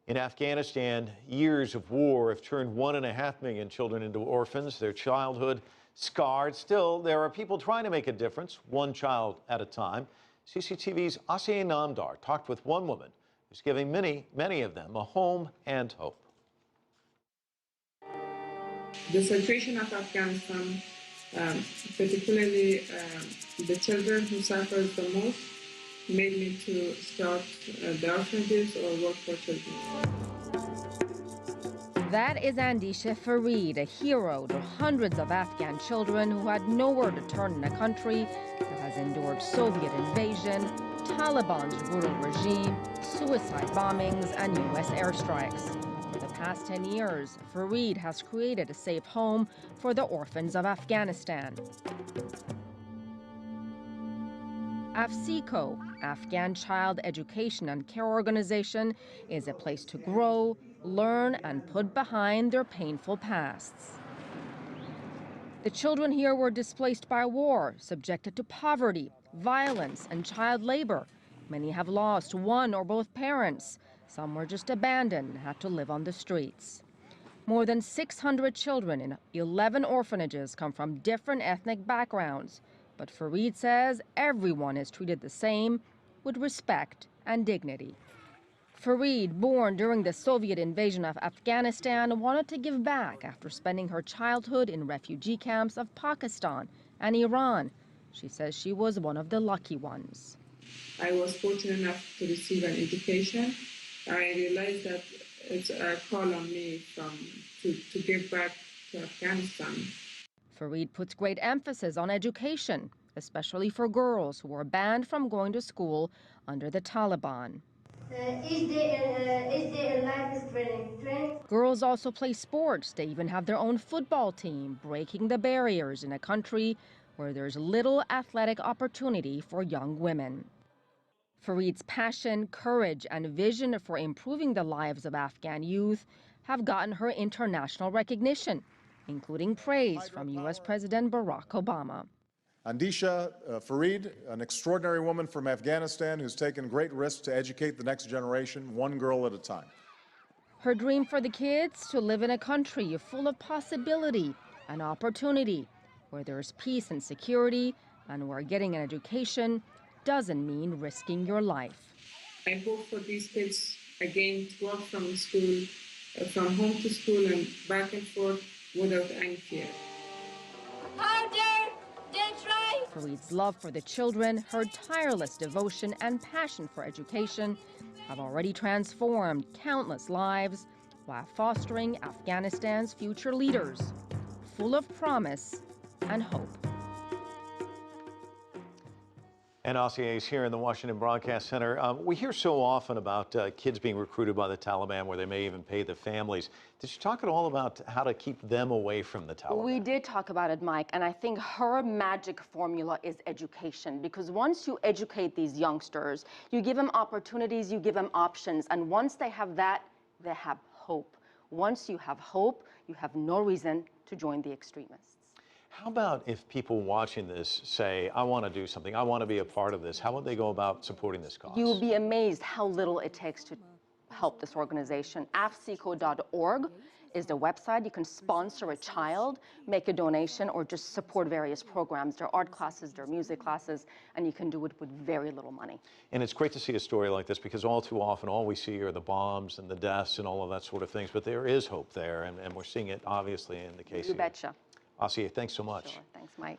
In Afghanistan, years of war have turned 1.5 million children into orphans, their childhood scarred. Still, there are people trying to make a difference, one child at a time. CCTV's Asieh Namdar talked with one woman who's giving many of them a home and hope. The situation of Afghanistan, particularly the children who suffer the most, made me to start the orphanages or work for children. That is Andeisha Farid, a hero to hundreds of Afghan children who had nowhere to turn in a country that has endured Soviet invasion, Taliban's brutal regime, suicide bombings, and U.S. airstrikes. For the past 10 years, Farid has created a safe home for the orphans of Afghanistan. AFCECO, Afghan Child Education and Care Organization, is a place to grow, learn, and put behind their painful pasts. The children here were displaced by war, subjected to poverty, violence, and child labor. Many have lost one or both parents. Some were just abandoned and had to live on the streets. More than 600 children in 11 orphanages come from different ethnic backgrounds. But Farid says everyone is treated the same, with respect and dignity. Farid, born during the Soviet invasion of Afghanistan, wanted to give back after spending her childhood in refugee camps of Pakistan and Iran. She says she was one of the lucky ones. I was fortunate enough to receive an education. I realized that it's a call on me to give back to Afghanistan. Farid puts great emphasis on education, especially for girls who were banned from going to school under the Taliban. Each day in life is training. Girls also play sports. They even have their own football team, breaking the barriers in a country where there's little athletic opportunity for young women. Farid's passion, courage, and vision for improving the lives of Afghan youth have gotten her international recognition, including praise from U.S. President Barack Obama. Andeisha Farid, an extraordinary woman from Afghanistan who's taken great risks to educate the next generation, one girl at a time. Her dream for the kids: to live in a country full of possibility and opportunity, where there's peace and security, and where getting an education doesn't mean risking your life. I hope for these kids, again, to walk from school, from home to school and back and forth without any fear. How dare they try? Farid's love for the children, her tireless devotion and passion for education have already transformed countless lives while fostering Afghanistan's future leaders, full of promise and hope. And Asieh is here in the Washington Broadcast Center. We hear so often about kids being recruited by the Taliban, where they may even pay the families. Did you talk at all about how to keep them away from the Taliban? We did talk about it, Mike, and I think her magic formula is education, because once you educate these youngsters, you give them opportunities, you give them options, and once they have that, they have hope. Once you have hope, you have no reason to join the extremists. How about if people watching this say, I want to do something, I want to be a part of this? How would they go about supporting this cause? You'll be amazed how little it takes to help this organization. AFCECO.org is the website. You can sponsor a child, make a donation, or just support various programs. There are art classes, there are music classes, and you can do it with very little money. And it's great to see a story like this, because all too often all we see are the bombs and the deaths and all of that sort of things. But there is hope there, and we're seeing it obviously in the case. You betcha. Asieh, thanks so much. Sure. Thanks, Mike.